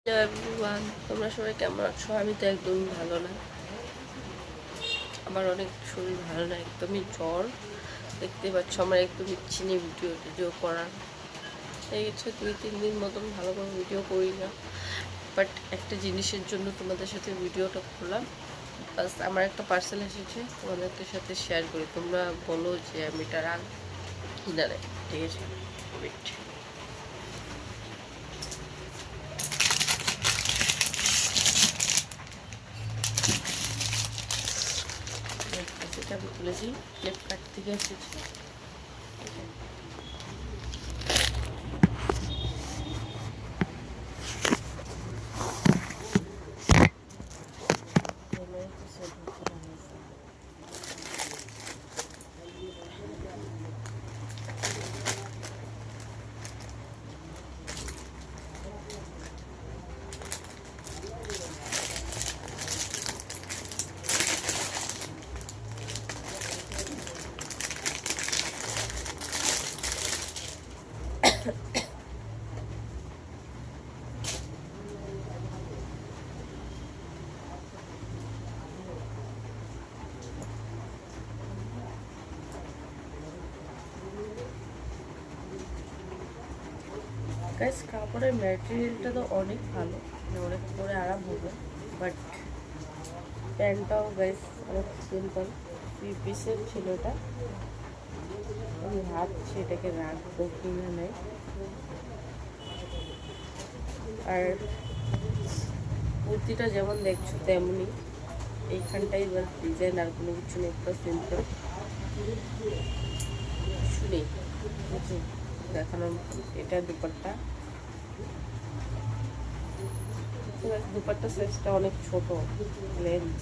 Hello everyone, তোমরা সবাই কেমন আছো? আমি তো একদমই ভালো না। আমার অনেক শরীর ভালো না, একদমই জ্বর। দেখতে পাচ্ছ আমার একদম ইচ্ছে নেই ভিডিও করার। এই হচ্ছে 2-3 দিন মতন ভালো করে ভিডিও করি না, বাট একটা জিনিসের জন্য তোমাদের সাথে ভিডিওটা করলাম। বাস আমার একটা পার্সেল এসেছে, তোমাদের সাথে শেয়ার করি। তোমরা বলো যে আমি এটা রাখ কিনা নেই, ঠিক আছে? ওয়েট, এটা আমি খুলেছি, ফ্লিপকার্ট থেকে এসেছে। গাইস, কাপড়ের ম্যাটেরিয়ালটা তো অনেক ভালো, অনেক পরে আরাম হবে, বাট প্যান্টটাও গাইস অনেক সিম্পল। 3 পিসের ছিল এটা। আমি ভাবছি এটাকে রাখবো কিনে নেই। আর কুর্তিটা যেমন দেখছো তেমনই, এইখানটাই বাস ডিজাইন, আর কোনো কিছু নেই, পুরো সিম্পল, কিছু নেই দেখানোর মতো। এটা দুপাট্টা, দুপাট্টা সাইজটা অনেক ছোট লেন্থ।